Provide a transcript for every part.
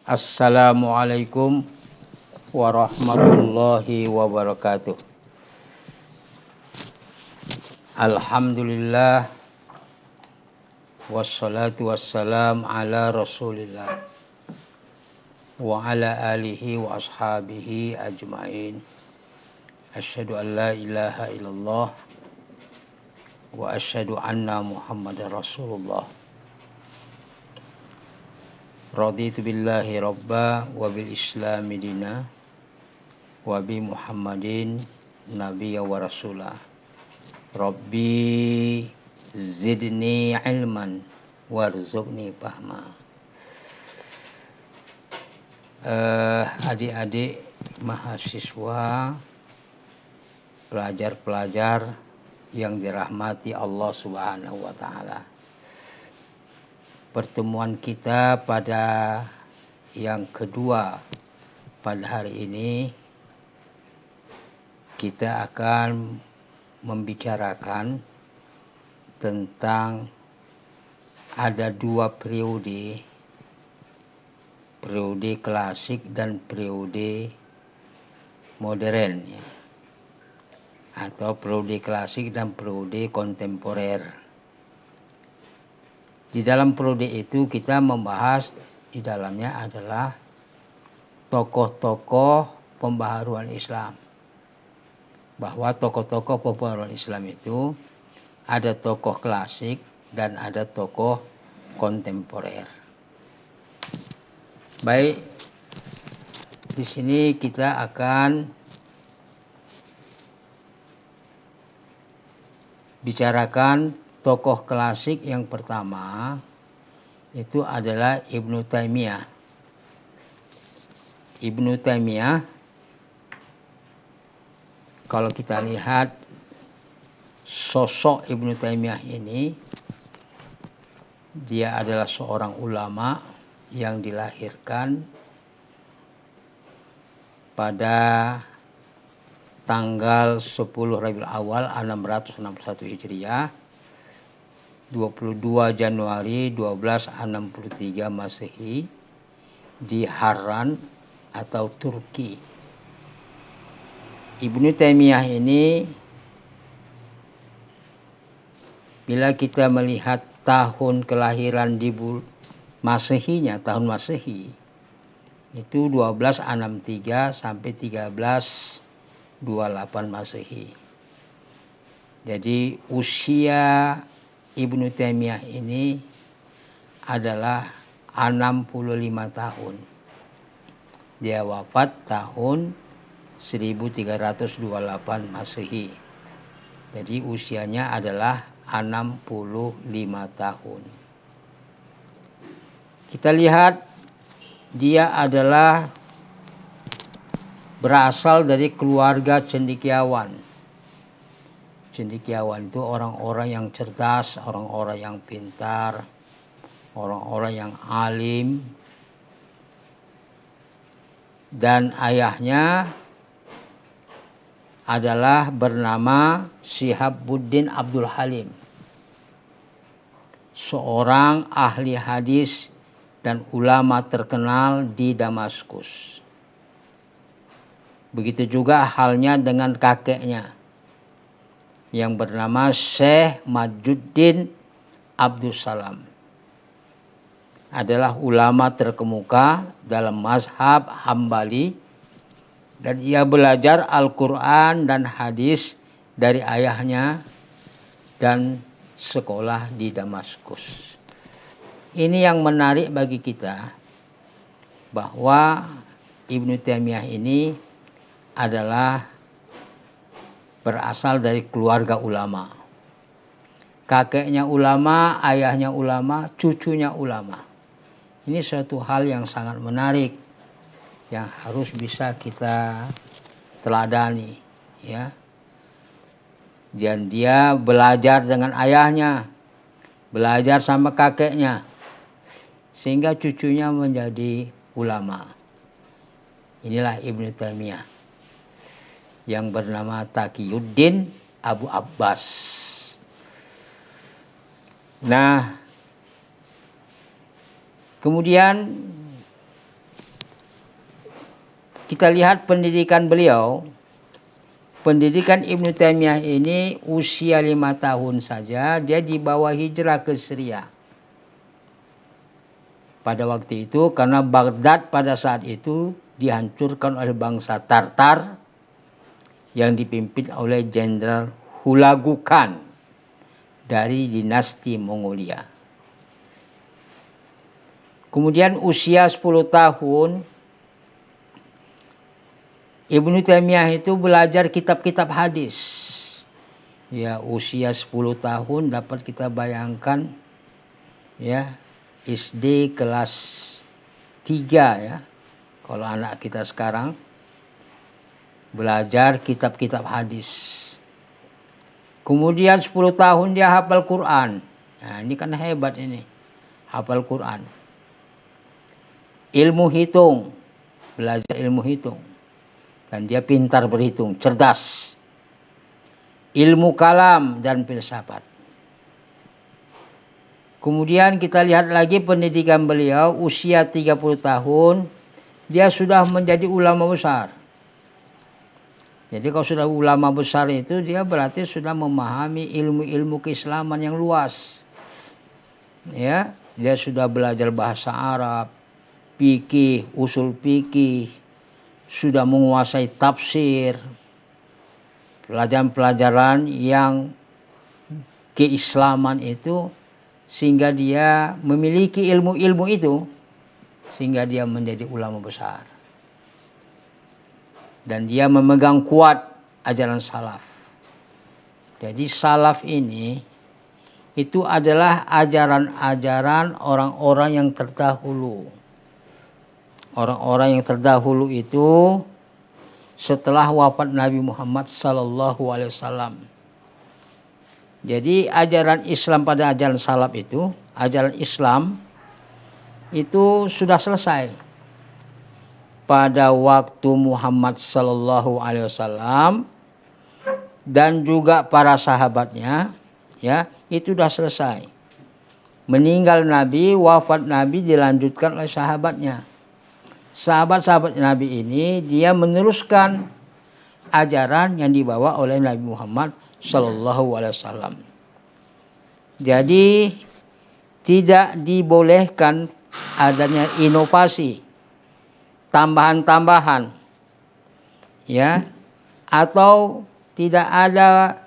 Assalamualaikum warahmatullahi wabarakatuh. Alhamdulillah wassalatu wassalam ala Rasulillah wa ala alihi wa ashabihi ajmain. Asyhadu an la ilaha illallah wa asyhadu anna Muhammadar Rasulullah. Raditu billahi rabba wa bil islami dina wa bi Muhammadin nabiyya wa rasulah. Rabbi zidni ilman warzuqni fahma. Adik-adik mahasiswa, pelajar-pelajar yang dirahmati Allah Subhanahu wa taala. Pertemuan kita pada yang kedua pada hari ini, kita akan membicarakan tentang ada dua periode klasik dan periode modern, ya. Atau periode klasik dan periode kontemporer. Di dalam periode itu kita membahas di dalamnya adalah tokoh-tokoh pembaharuan Islam. Bahwa tokoh-tokoh pembaharuan Islam itu ada tokoh klasik dan ada tokoh kontemporer. Baik, di sini kita akan bicarakan tokoh klasik. Yang pertama itu adalah Ibnu Taimiyah. Ibnu Taimiyah, kalau kita lihat sosok Ibnu Taimiyah ini, dia adalah seorang ulama yang dilahirkan pada tanggal 10 Rabiul Awal 661 Hijriah, 22 Januari 1263 Masehi di Harran atau Turki. Ibnu Taimiyah ini, bila kita melihat tahun kelahiran di Masehinya, tahun Masehi itu 1263 sampai 1328 Masehi. Jadi usia Ibnu Taimiyah ini adalah 65 tahun. Dia wafat tahun 1328 Masehi. Jadi usianya adalah 65 tahun. Kita lihat dia adalah berasal dari keluarga cendekiawan. Cendekiawan itu orang-orang yang cerdas, orang-orang yang pintar, orang-orang yang alim. Dan ayahnya adalah bernama Syihabuddin Abdul Halim, seorang ahli hadis dan ulama terkenal di Damaskus. Begitu juga halnya dengan kakeknya yang bernama Syekh Majuddin Abdus Salam. Adalah ulama terkemuka dalam mazhab Hambali, dan ia belajar Al-Quran dan hadis dari ayahnya dan sekolah di Damaskus. Ini yang menarik bagi kita, bahwa Ibnu Taimiyah ini adalah berasal dari keluarga ulama. Kakeknya ulama, ayahnya ulama, cucunya ulama. Ini suatu hal yang sangat menarik yang harus bisa kita teladani, ya. Dan dia belajar dengan ayahnya, belajar sama kakeknya, sehingga cucunya menjadi ulama. Inilah Ibnu Taimiyah yang bernama Taqiyuddin Abu Abbas. Nah, kemudian kita lihat pendidikan beliau, pendidikan Ibnu Taimiyah ini usia 5 tahun saja dia dibawa hijrah ke Syria. Pada waktu itu karena Baghdad pada saat itu dihancurkan oleh bangsa Tartar yang dipimpin oleh Jenderal Hulagu Khan dari dinasti Mongolia. Kemudian usia 10 tahun Ibnu Taimiyah itu belajar kitab-kitab hadis. Ya, usia 10 tahun dapat kita bayangkan ya, SD kelas 3 ya. Kalau anak kita sekarang belajar kitab-kitab hadis. Kemudian 10 tahun dia hafal Quran. Nah, ini kan hebat ini. Hafal Quran. Ilmu hitung. Belajar ilmu hitung. Dan dia pintar berhitung, cerdas. Ilmu kalam dan filsafat. Kemudian kita lihat lagi pendidikan beliau usia 30 tahun. Dia sudah menjadi ulama besar. Jadi kalau sudah ulama besar itu dia berarti sudah memahami ilmu-ilmu keislaman yang luas. Ya, dia sudah belajar bahasa Arab, fikih, usul fikih, sudah menguasai tafsir, pelajaran-pelajaran yang keislaman itu, sehingga dia memiliki ilmu-ilmu itu, sehingga dia menjadi ulama besar. Dan dia memegang kuat ajaran salaf. Jadi salaf ini itu adalah ajaran-ajaran orang-orang yang terdahulu. Orang-orang yang terdahulu itu setelah wafat Nabi Muhammad SAW. Jadi ajaran Islam pada ajaran salaf itu, ajaran Islam itu sudah selesai pada waktu Muhammad SAW dan juga para sahabatnya, ya, itu sudah selesai. Meninggal Nabi, wafat Nabi dilanjutkan oleh sahabatnya. Sahabat-sahabat Nabi ini dia meneruskan ajaran yang dibawa oleh Nabi Muhammad SAW. Jadi tidak dibolehkan adanya inovasi, tambahan-tambahan, ya, atau tidak ada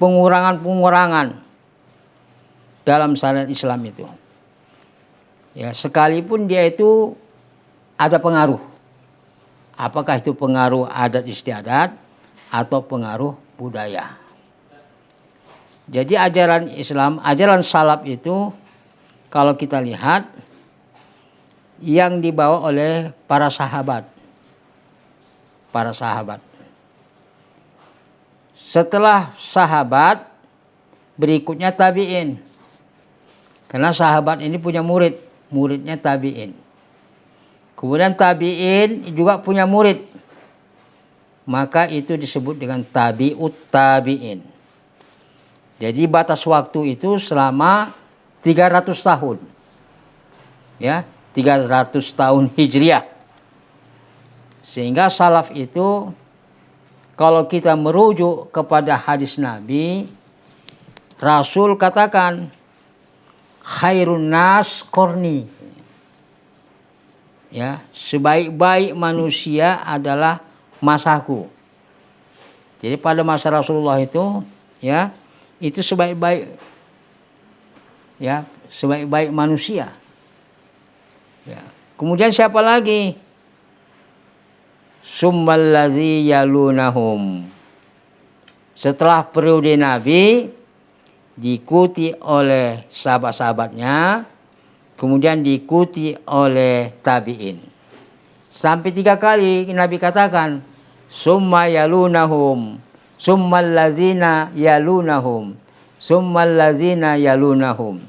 pengurangan-pengurangan dalam syariat Islam itu. Ya, sekalipun dia itu ada pengaruh. Apakah itu pengaruh adat istiadat atau pengaruh budaya. Jadi ajaran Islam, ajaran salaf itu kalau kita lihat yang dibawa oleh para sahabat. Para sahabat. Setelah sahabat berikutnya tabi'in. Karena sahabat ini punya murid, muridnya tabi'in. Kemudian tabi'in juga punya murid. Maka itu disebut dengan tabi'ut tabi'in. Jadi batas waktu itu selama 300 tahun. Ya, 300 tahun Hijriah. Sehingga salaf itu kalau kita merujuk kepada hadis Nabi, Rasul katakan khairun nas qarni. Ya, sebaik-baik manusia adalah masaku. Jadi pada masa Rasulullah itu, ya, itu sebaik-baik, ya, sebaik-baik manusia. Ya. Kemudian siapa lagi? Summallazi yalunahum. Setelah periode Nabi diikuti oleh sahabat-sahabatnya, kemudian diikuti oleh tabi'in. Sampai 3 kali Nabi katakan, summa yalunahum, summal lazina yalunahum, summal lazina yalunahum.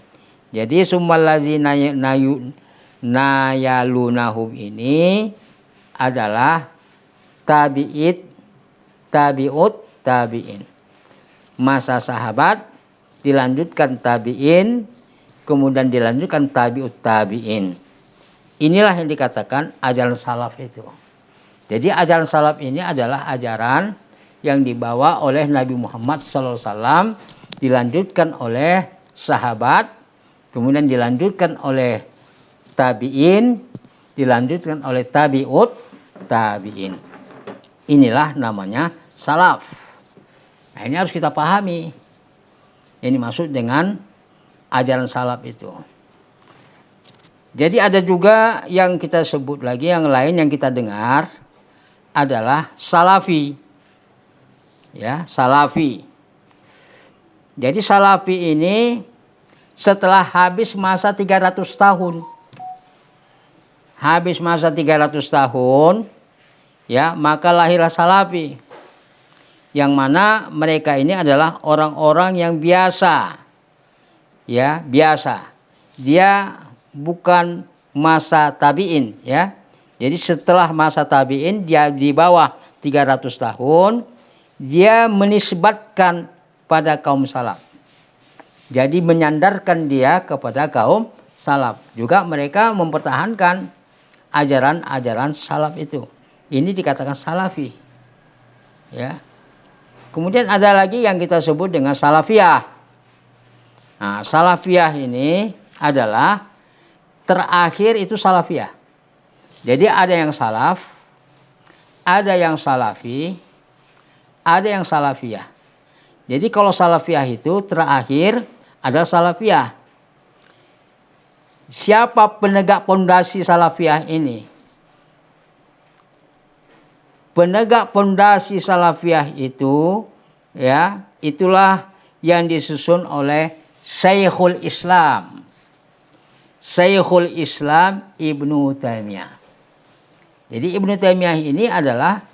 Jadi summal lazina yalunahum ini adalah tabi'ut tabi'in. Masa sahabat dilanjutkan tabi'in, kemudian dilanjutkan tabi'ut tabi'in. Inilah yang dikatakan ajaran salaf itu. Jadi ajaran salaf ini adalah ajaran yang dibawa oleh Nabi Muhammad SAW, dilanjutkan oleh sahabat, kemudian dilanjutkan oleh tabi'in, dilanjutkan oleh tabi'ut tabi'in. Inilah namanya salaf. Nah, ini harus kita pahami. Ini maksud dengan ajaran salaf itu. Jadi ada juga yang kita sebut lagi, yang lain yang kita dengar adalah salafi. Ya, salafi. Jadi salafi ini setelah habis masa 300 tahun. Habis masa 300 tahun, ya, maka lahirlah salafi. Yang mana mereka ini adalah orang-orang yang biasa. Ya, biasa. Dia bukan masa tabi'in, ya. Jadi setelah masa tabi'in, dia di bawah 300 tahun, dia menisbatkan pada kaum salaf. Jadi menyandarkan dia kepada kaum salaf. Juga mereka mempertahankan ajaran-ajaran salaf itu. Ini dikatakan salafi. Ya. Kemudian ada lagi yang kita sebut dengan salafiyah. Nah, salafiyah ini adalah terakhir itu salafiyah. Jadi ada yang salaf, ada yang salafi, ada yang salafiyah. Jadi kalau salafiyah itu terakhir adalah salafiyah. Siapa penegak pondasi salafiyah ini? Penegak pondasi salafiyah itu, ya, itulah yang disusun oleh Syekhul Islam. Syekhul Islam Ibnu Taimiyah. Jadi Ibnu Taimiyah ini adalah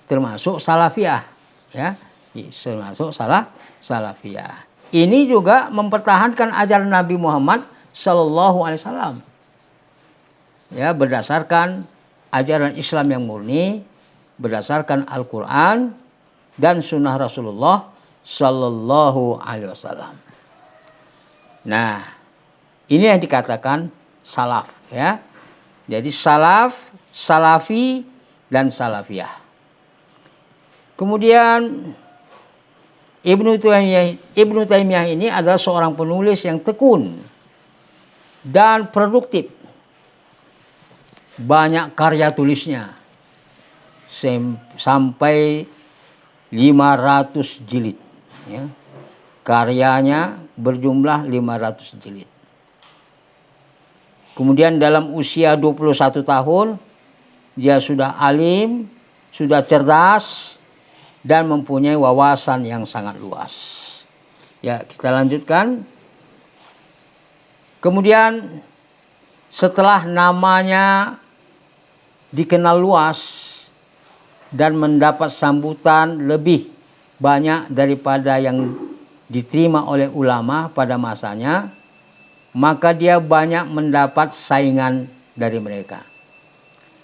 termasuk salafiyah, ya, termasuk salafiyah. Ini juga mempertahankan ajaran Nabi Muhammad Sallallahu Alaihi Wasallam, ya, berdasarkan ajaran Islam yang murni, berdasarkan Al-Quran dan Sunnah Rasulullah Sallallahu Alaihi Wasallam. Nah, ini yang dikatakan salaf, ya. Jadi salaf, salafi, dan salafiyah. Kemudian Ibnu Taimiyah ini adalah seorang penulis yang tekun dan produktif. Banyak karya tulisnya. Sampai 500 jilid. Ya. Karyanya berjumlah 500 jilid. Kemudian dalam usia 21 tahun, dia sudah alim, sudah cerdas, dan mempunyai wawasan yang sangat luas. Ya, kita lanjutkan. Kemudian setelah namanya dikenal luas dan mendapat sambutan lebih banyak daripada yang diterima oleh ulama pada masanya, maka dia banyak mendapat saingan dari mereka.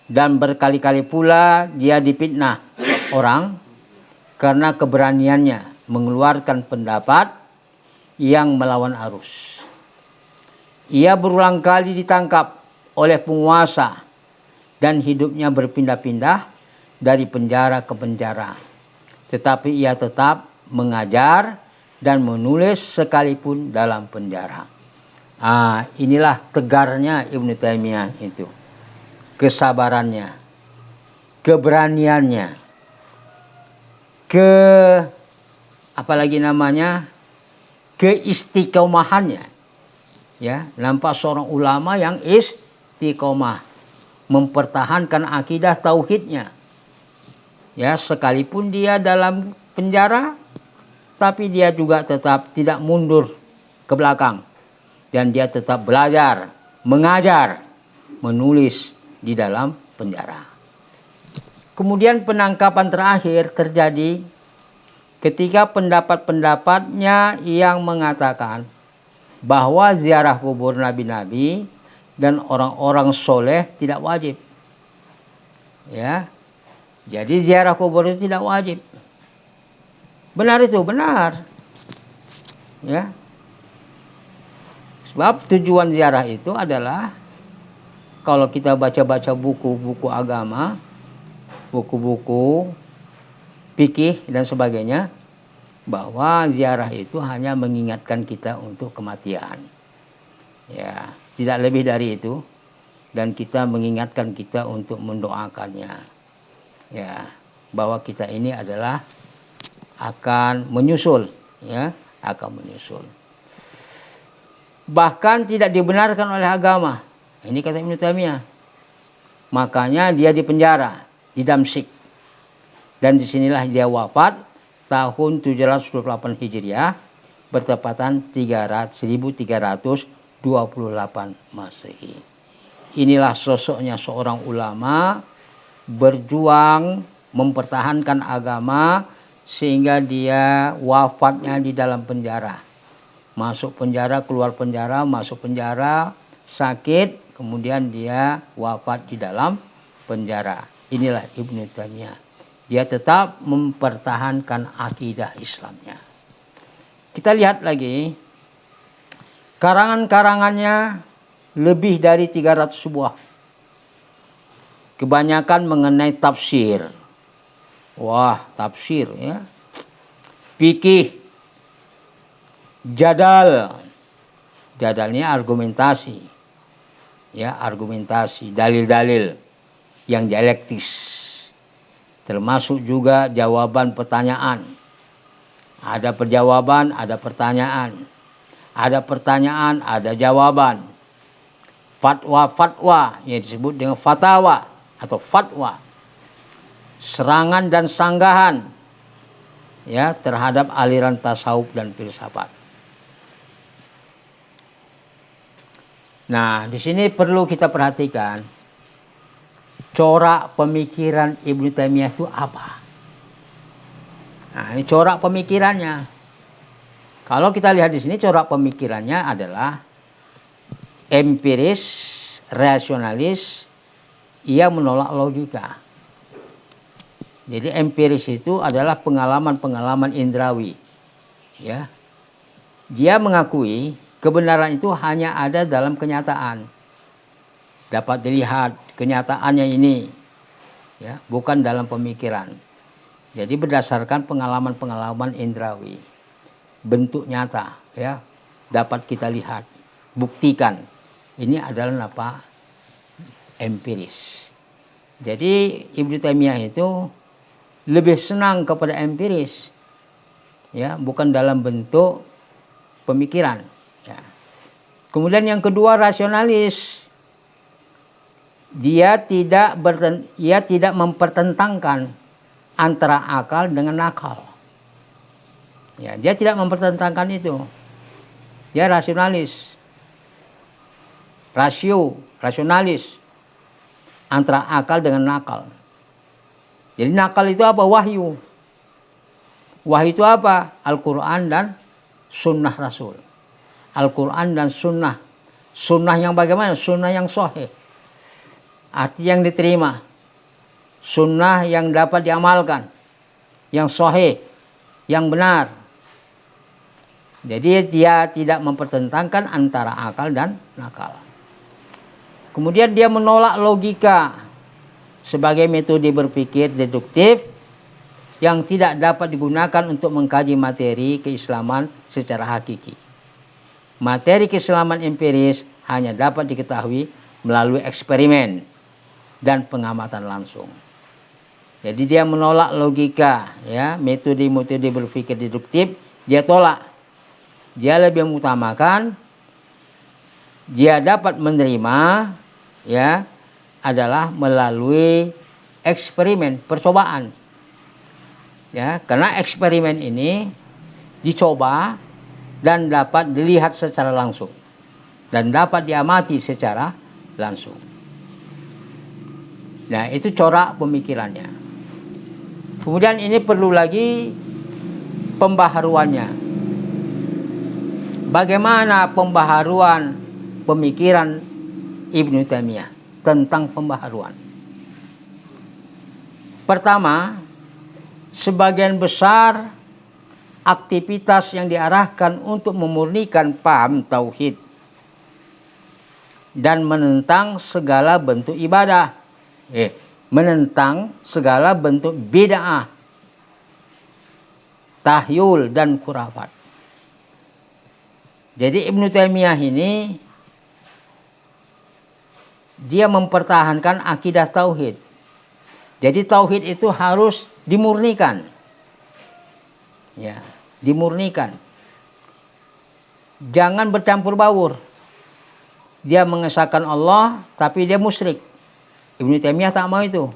Dan berkali-kali pula dia difitnah orang karena keberaniannya mengeluarkan pendapat yang melawan arus. Ia berulang kali ditangkap oleh penguasa dan hidupnya berpindah-pindah dari penjara ke penjara. Tetapi ia tetap mengajar dan menulis sekalipun dalam penjara. Inilah tegarnya Ibnu Taimiyah itu. Kesabarannya, keberaniannya, keistiqomahannya. Ya, nampak seorang ulama yang istiqomah, mempertahankan akidah tauhidnya. Ya, sekalipun dia dalam penjara, tapi dia juga tetap tidak mundur ke belakang. Dan dia tetap belajar, mengajar, menulis di dalam penjara. Kemudian penangkapan terakhir terjadi ketika pendapat-pendapatnya yang mengatakan bahwa ziarah kubur nabi-nabi dan orang-orang soleh tidak wajib. Ya, jadi ziarah kubur itu tidak wajib. Benar itu, benar. Ya. Sebab tujuan ziarah itu adalah, kalau kita baca-baca buku-buku agama, buku-buku fikih dan sebagainya, bahwa ziarah itu hanya mengingatkan kita untuk kematian. Ya, tidak lebih dari itu. Dan kita mengingatkan kita untuk mendoakannya. Ya, bahwa kita ini adalah akan menyusul, ya, akan menyusul. Bahkan tidak dibenarkan oleh agama. Ini kata Ibnu Taimiyah. Makanya dia dipenjara di Damsyik. Dan disinilah dia wafat tahun 728 Hijriah, bertepatan 1328 Masehi. Inilah sosoknya seorang ulama berjuang mempertahankan agama sehingga dia wafatnya di dalam penjara. Masuk penjara, keluar penjara, masuk penjara, sakit, kemudian dia wafat di dalam penjara. Inilah Ibnu Taimiyah. Dia tetap mempertahankan akidah Islamnya. Kita lihat lagi, karangan-karangannya lebih dari 300 buah. Kebanyakan mengenai tafsir. Wah, tafsir ya. Fikih. Jadal. Jadalnya argumentasi. Ya, argumentasi, dalil-dalil yang dialektis. Termasuk juga jawaban pertanyaan. Ada perjawaban, ada pertanyaan. Ada pertanyaan, ada jawaban. Fatwa-fatwa yang disebut dengan fatawa atau fatwa. Serangan dan sanggahan ya terhadap aliran tasawuf dan filsafat. Nah, di sini perlu kita perhatikan corak pemikiran Ibnu Taimiyah itu apa. Nah, ini corak pemikirannya. Kalau kita lihat di sini corak pemikirannya adalah empiris, rasionalis, ia menolak logika. Jadi empiris itu adalah pengalaman-pengalaman indrawi. Ya. Dia mengakui kebenaran itu hanya ada dalam kenyataan. Dapat dilihat kenyataannya ini. Ya, bukan dalam pemikiran. Jadi berdasarkan pengalaman-pengalaman indrawi. Bentuk nyata, ya, dapat kita lihat, buktikan. Ini adalah apa? Empiris. Jadi Ibnu Taimiyah itu lebih senang kepada empiris, ya, bukan dalam bentuk pemikiran. Ya. Kemudian yang kedua rasionalis, dia tidak mempertentangkan antara akal dengan nakal. Ya, dia tidak mempertentangkan itu. Dia rasionalis. Rasionalis antara akal dengan nakal. Jadi nakal itu apa? Wahyu. Wahyu itu apa? Al-Quran dan sunnah Rasul. Al-Quran dan sunnah. Sunnah yang bagaimana? Sunnah yang sahih. Arti yang diterima. Sunnah yang dapat diamalkan. Yang sahih. Yang benar. Jadi dia tidak mempertentangkan antara akal dan nakal. Kemudian dia menolak logika sebagai metode berpikir deduktif yang tidak dapat digunakan untuk mengkaji materi keislaman secara hakiki. Materi keislaman empiris hanya dapat diketahui melalui eksperimen dan pengamatan langsung. Jadi dia menolak logika, ya, metode-metode berpikir deduktif dia tolak. Dia lebih mengutamakan dia dapat menerima, ya, adalah melalui eksperimen, percobaan. Ya, karena eksperimen ini dicoba dan dapat dilihat secara langsung dan dapat diamati secara langsung. Nah, itu corak pemikirannya. Kemudian ini perlu lagi pembaharuannya. Bagaimana pembaharuan pemikiran Ibnu Taimiyah tentang pembaharuan? Pertama, sebagian besar aktivitas yang diarahkan untuk memurnikan paham tauhid dan menentang segala bentuk ibadah. menentang segala bentuk bid'ah, tahyul dan khurafat. Jadi Ibnu Taimiyah ini dia mempertahankan akidah tauhid. Jadi tauhid itu harus dimurnikan. Ya, dimurnikan. Jangan bercampur baur. Dia mengesahkan Allah tapi dia musyrik. Ibnu Taimiyah tak mau itu.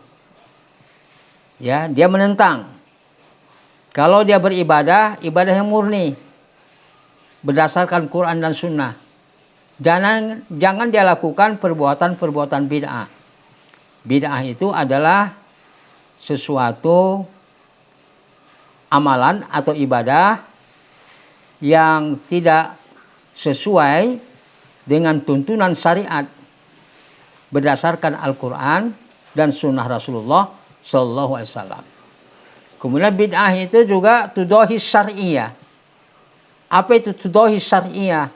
Ya, dia menentang. Kalau dia beribadah, ibadah yang murni berdasarkan Quran dan Sunnah. Jangan dia lakukan perbuatan-perbuatan bid'ah. Bid'ah itu adalah sesuatu amalan atau ibadah yang tidak sesuai dengan tuntunan syariat berdasarkan Al-Quran dan Sunnah Rasulullah Sallallahu Alaihi Wasallam. Kemudian bid'ah itu juga tudohis syariah. Apa itu tudohis syariah?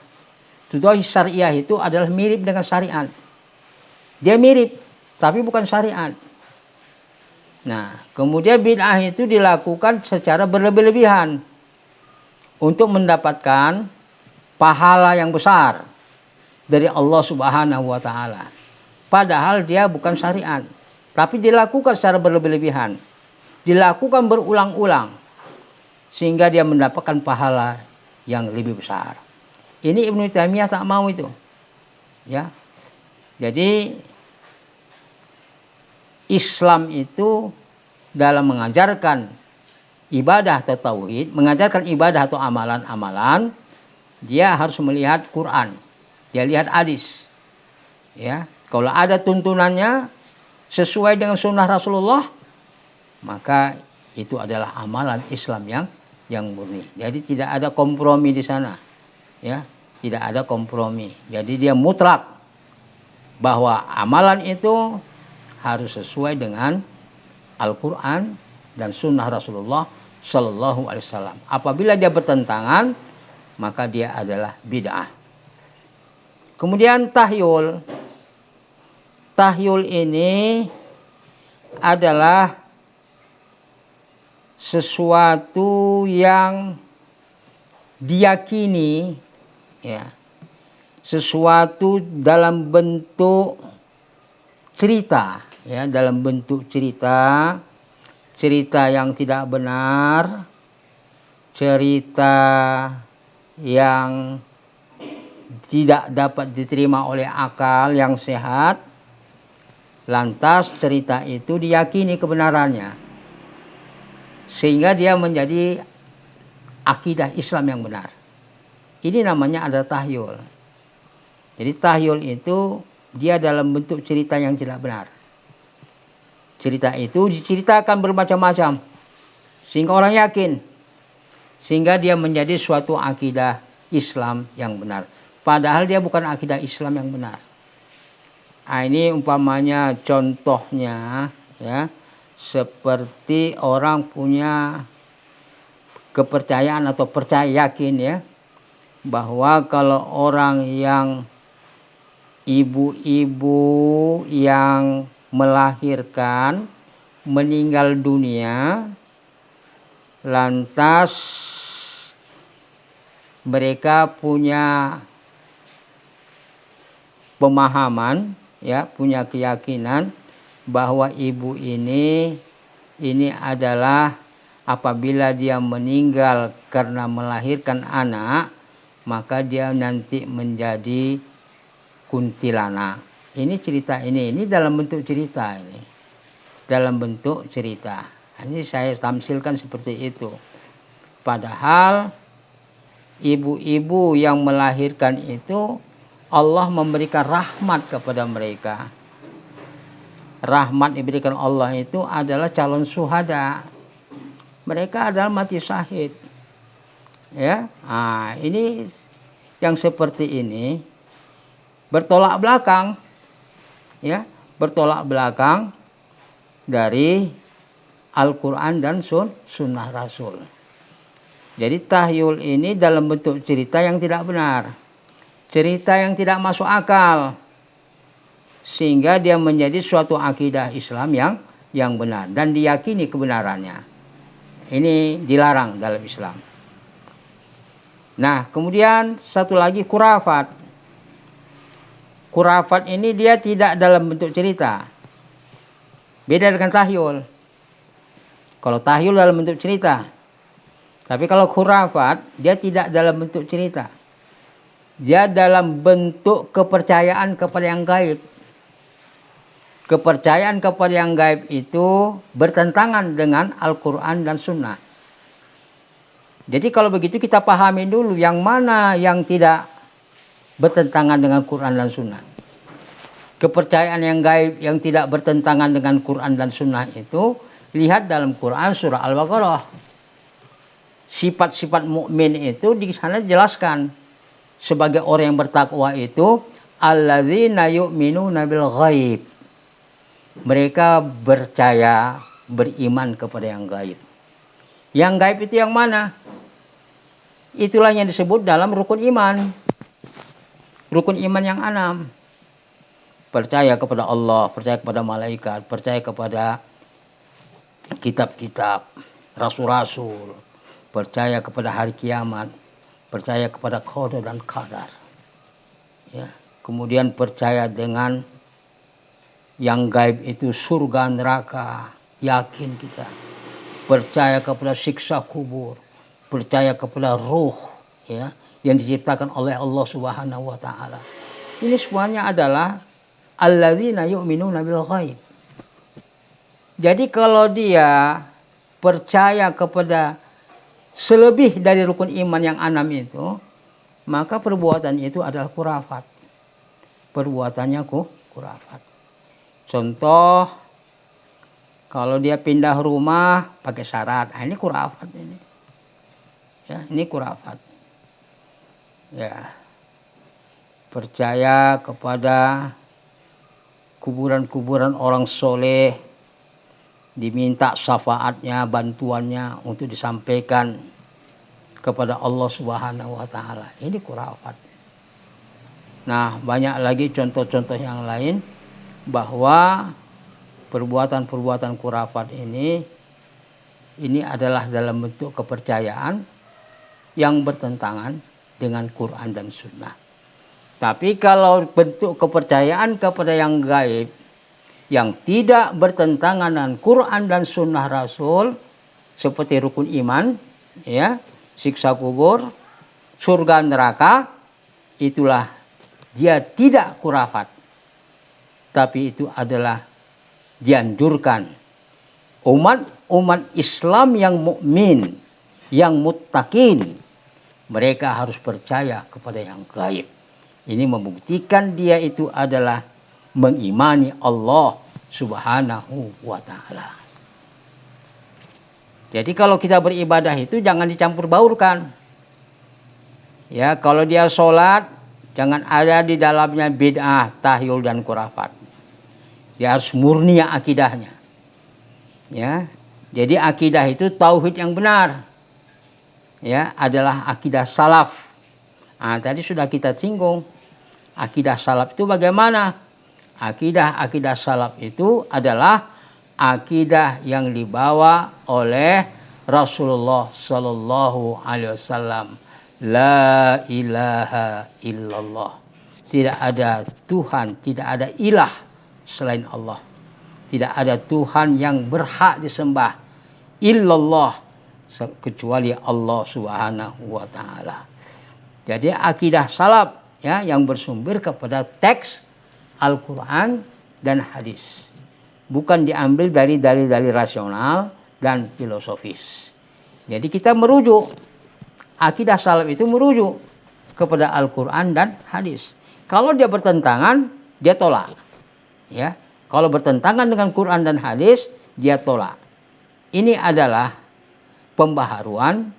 Tudohis syariah itu adalah mirip dengan syariat. Dia mirip, tapi bukan syariat. Nah, kemudian bid'ah itu dilakukan secara berlebih-lebihan untuk mendapatkan pahala yang besar dari Allah Subhanahu wa taala. Padahal dia bukan syariat, tapi dilakukan secara berlebih-lebihan. Dilakukan berulang-ulang sehingga dia mendapatkan pahala yang lebih besar. Ini Ibnu Taimiyah tak mau itu. Ya. Jadi Islam itu dalam mengajarkan ibadah atau tauhid, mengajarkan ibadah atau amalan-amalan, dia harus melihat Quran, dia lihat hadis. Ya, kalau ada tuntunannya sesuai dengan sunnah Rasulullah, maka itu adalah amalan Islam yang murni. Jadi tidak ada kompromi di sana. Ya, tidak ada kompromi. Jadi dia mutlak bahwa amalan itu harus sesuai dengan Al-Quran dan Sunnah Rasulullah Sallallahu Alaihi Wasallam. Apabila dia bertentangan, maka dia adalah bid'ah. Kemudian tahyul. Tahyul ini adalah sesuatu yang diyakini, ya, sesuatu dalam bentuk cerita, ya, dalam bentuk cerita yang tidak benar, cerita yang tidak dapat diterima oleh akal yang sehat. Lantas cerita itu diyakini kebenarannya, sehingga dia menjadi akidah Islam yang benar. Ini namanya adalah tahyul. Jadi tahyul itu dia dalam bentuk cerita yang tidak benar. Cerita itu diceritakan bermacam-macam sehingga orang yakin, sehingga dia menjadi suatu akidah Islam yang benar. Padahal dia bukan akidah Islam yang benar. Nah, ini umpamanya contohnya, ya, seperti orang punya kepercayaan atau percaya yakin, ya, bahwa kalau orang yang ibu-ibu yang melahirkan meninggal dunia, lantas mereka punya pemahaman, ya, punya keyakinan bahwa ibu ini adalah apabila dia meninggal karena melahirkan anak, maka dia nanti menjadi kuntilanak. Ini cerita ini dalam bentuk cerita ini. Dalam bentuk cerita. Ini saya tamsilkan seperti itu. Padahal ibu-ibu yang melahirkan itu Allah memberikan rahmat kepada mereka. Rahmat diberikan Allah itu adalah calon syuhada. Mereka adalah mati syahid. Ya, nah, ini yang seperti ini bertolak belakang, ya, bertolak belakang dari Al-Quran dan Sunnah Rasul. Jadi tahyul ini dalam bentuk cerita yang tidak benar, cerita yang tidak masuk akal, sehingga dia menjadi suatu akidah Islam yang benar dan diyakini kebenarannya. Ini dilarang dalam Islam. Nah, kemudian satu lagi khurafat. Khurafat ini dia tidak dalam bentuk cerita. Beda dengan tahyul. Kalau tahyul dalam bentuk cerita. Tapi kalau khurafat dia tidak dalam bentuk cerita. Dia dalam bentuk kepercayaan kepada yang gaib. Kepercayaan kepada yang gaib itu bertentangan dengan Al-Quran dan Sunnah. Jadi kalau begitu kita pahami dulu yang mana yang tidak bertentangan dengan Quran dan Sunnah. Kepercayaan yang gaib yang tidak bertentangan dengan Quran dan Sunnah itu lihat dalam Quran surah Al-Baqarah. Sifat-sifat mukmin itu di sana dijelaskan sebagai orang yang bertakwa itu alladzina yu'minuna bil ghaib. Mereka percaya, beriman kepada yang gaib. Yang gaib itu yang mana? Itulah yang disebut dalam rukun iman. Rukun iman yang 6. Percaya kepada Allah, percaya kepada malaikat, percaya kepada kitab-kitab, rasul-rasul, percaya kepada hari kiamat, percaya kepada qada dan qadar. Ya, kemudian percaya dengan yang gaib itu surga neraka, yakin kita. Percaya kepada siksa kubur, percaya kepada ruh ya yang diciptakan oleh Allah Subhanahu wa taala. Ini semuanya adalah alladzina yu'minuna bil ghaib. Jadi kalau dia percaya kepada selebih dari rukun iman yang 6 itu, maka perbuatan itu adalah khurafat. Perbuatannya khurafat. Contoh, kalau dia pindah rumah pakai syarat, ini khurafat ini. Ya, ini khurafat. Ya. Percaya kepada kuburan-kuburan orang soleh, diminta syafaatnya, bantuannya untuk disampaikan kepada Allah Subhanahu wa taala. Ini khurafat. Nah, banyak lagi contoh-contoh yang lain bahwa perbuatan-perbuatan khurafat ini adalah dalam bentuk kepercayaan yang bertentangan dengan Quran dan Sunnah. Tapi kalau bentuk kepercayaan kepada yang gaib yang tidak bertentangan dengan Quran dan Sunnah Rasul seperti rukun iman, ya, siksa kubur, surga neraka, itulah dia tidak khurafat. Tapi itu adalah dianjurkan umat Islam yang mukmin, yang muttaqin, mereka harus percaya kepada yang gaib. Ini membuktikan dia itu adalah mengimani Allah Subhanahu wa taala. Jadi kalau kita beribadah itu jangan dicampur baurkan. Ya, kalau dia sholat jangan ada di dalamnya bid'ah, tahyul dan khurafat. Dia harus murni akidahnya. Ya. Jadi akidah itu tauhid yang benar. Ya, adalah akidah salaf. Nah, tadi sudah kita singgung. Akidah salaf itu bagaimana? Akidah salaf itu adalah akidah yang dibawa oleh Rasulullah sallallahu alaihi wasallam. La ilaha illallah. Tidak ada Tuhan, tidak ada ilah selain Allah. Tidak ada Tuhan yang berhak disembah illallah kecuali Allah Subhanahu wa taala. Jadi akidah salaf ya yang bersumber kepada teks Al-Qur'an dan hadis. Bukan diambil dari dalil-dalil rasional dan filosofis. Jadi kita merujuk akidah salaf itu merujuk kepada Al-Qur'an dan hadis. Kalau dia bertentangan, dia tolak. Ya. Kalau bertentangan dengan Quran dan hadis, dia tolak. Ini adalah pembaharuan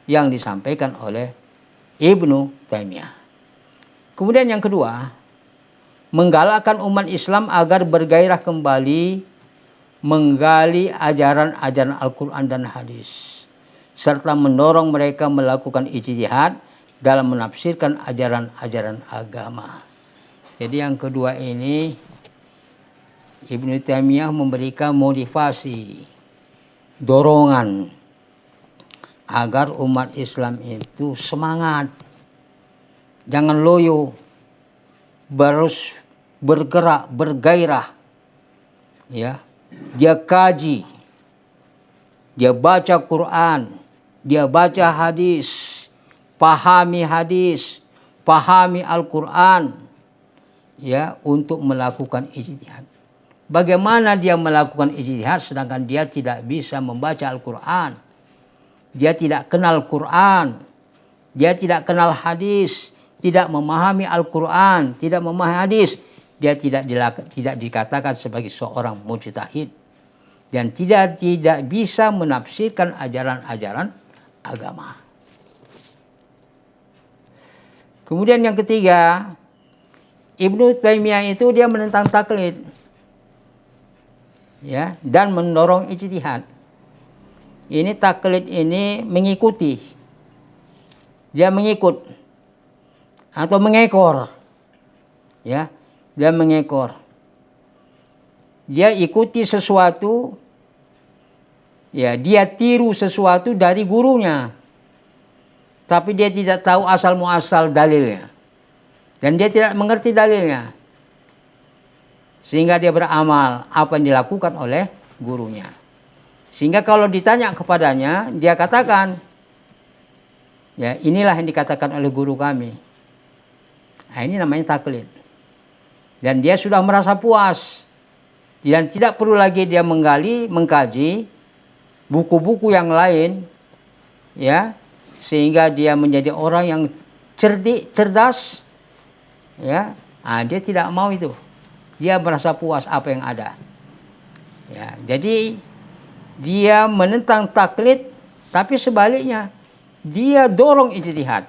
yang disampaikan oleh Ibnu Taimiyah. Kemudian yang kedua, menggalakkan umat Islam agar bergairah kembali menggali ajaran-ajaran Al-Quran dan hadis, serta mendorong mereka melakukan ijtihad dalam menafsirkan ajaran-ajaran agama. Jadi yang kedua ini Ibnu Taimiyah memberikan motivasi, dorongan agar umat Islam itu semangat, jangan loyo, harus bergerak, bergairah. Ya, dia kaji, dia baca Quran, dia baca hadis, pahami hadis, pahami Al-Quran, ya, untuk melakukan ijtihad. Bagaimana dia melakukan ijtihad sedangkan dia tidak bisa membaca Al-Quran, dia tidak kenal Quran, dia tidak kenal hadis, tidak memahami Al-Quran, tidak memahami hadis, dia tidak dikatakan sebagai seorang mujtahid dan tidak bisa menafsirkan ajaran-ajaran agama. Kemudian yang ketiga, Ibnu Taimiyah itu dia menentang taklid, ya, dan mendorong ijtihad. Ini taklid ini mengikuti, dia mengikut atau mengekor, ya, dia mengekor. Dia ikuti sesuatu, ya, dia tiru sesuatu dari gurunya, tapi dia tidak tahu asal muasal dalilnya, dan dia tidak mengerti dalilnya, sehingga dia beramal apa yang dilakukan oleh gurunya. Sehingga kalau ditanya kepadanya, dia katakan, ya, inilah yang dikatakan oleh guru kami. Nah, ini namanya taklid. Dan dia sudah merasa puas, dan tidak perlu lagi dia mengkaji buku-buku yang lain, ya, sehingga dia menjadi orang yang cerdas, ya. Nah, dia tidak mau itu. Dia merasa puas apa yang ada. Ya, jadi dia menentang taklid, tapi sebaliknya dia dorong ijtihad.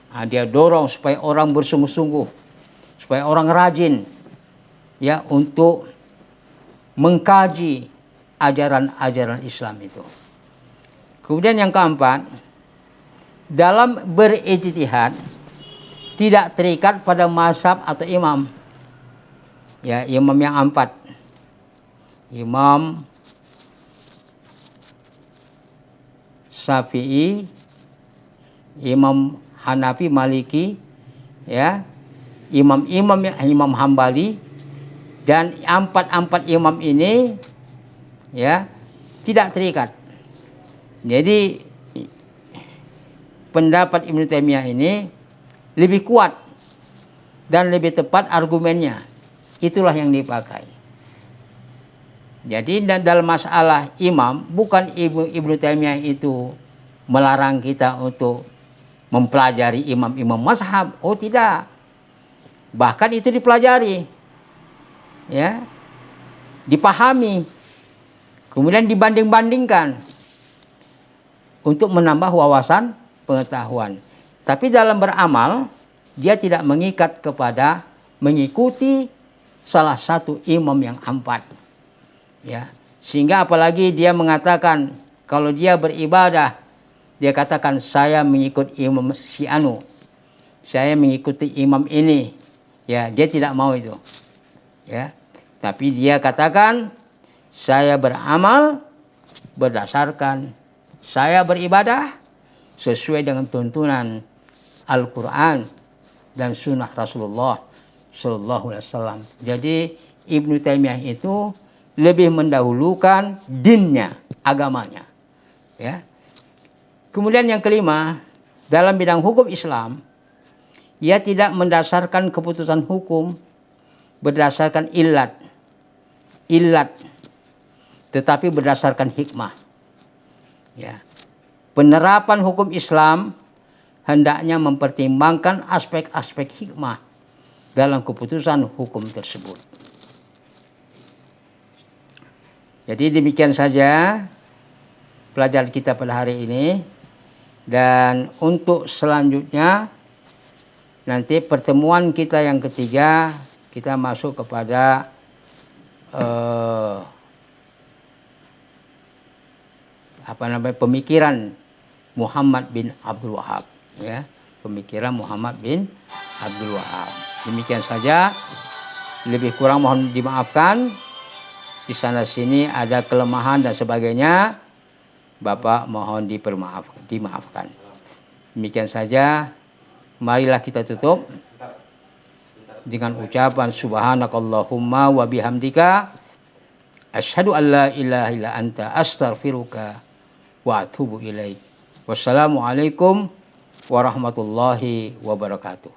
Nah, dia dorong supaya orang bersungguh-sungguh, supaya orang rajin, ya, untuk mengkaji ajaran-ajaran Islam itu. Kemudian yang keempat, dalam berijtihad tidak terikat pada mazhab atau imam. Ya, imam yang empat. Imam Syafi'i, Imam Hanafi, Maliki, ya, Imam Hambali, dan empat imam ini, ya, tidak terikat. Jadi pendapat Ibnu Taimiyah ini lebih kuat dan lebih tepat argumennya. Itulah yang dipakai. Jadi dalam masalah imam, bukan Ibnu Taimiyah itu melarang kita untuk mempelajari imam-imam mazhab. Oh tidak. Bahkan itu dipelajari, ya, dipahami, kemudian dibanding-bandingkan untuk menambah wawasan pengetahuan. Tapi dalam beramal, dia tidak mengikat kepada mengikuti salah satu imam yang empat. Ya, sehingga apalagi dia mengatakan kalau dia beribadah, dia katakan saya mengikut imam si anu, saya mengikuti imam ini. Ya, dia tidak mau itu. Ya, tapi dia katakan saya beramal berdasarkan, saya beribadah sesuai dengan tuntunan Al-Quran dan sunnah Rasulullah Sallallahu Alaihi Wasallam. Jadi Ibnu Taimiyah itu lebih mendahulukan dinnya, agamanya. Ya. Kemudian yang kelima, dalam bidang hukum Islam, ia tidak mendasarkan keputusan hukum berdasarkan ilat, tetapi berdasarkan hikmah. Ya. Penerapan hukum Islam hendaknya mempertimbangkan aspek-aspek hikmah dalam keputusan hukum tersebut. Jadi demikian saja pelajaran kita pada hari ini. Dan untuk selanjutnya, nanti pertemuan kita yang ketiga, kita masuk kepada pemikiran Muhammad bin Abdul Wahab, ya, pemikiran Muhammad bin Abdul Wahab. Demikian saja. Lebih kurang mohon dimaafkan. Di sana sini ada kelemahan dan sebagainya. Bapak mohon dimaafkan. Demikian saja. Marilah kita tutup dengan ucapan subhanakallahumma wa bihamdika asyhadu an la ilaha illa anta astaghfiruka wa atubu ilaik. Wassalamualaikum warahmatullahi wabarakatuh.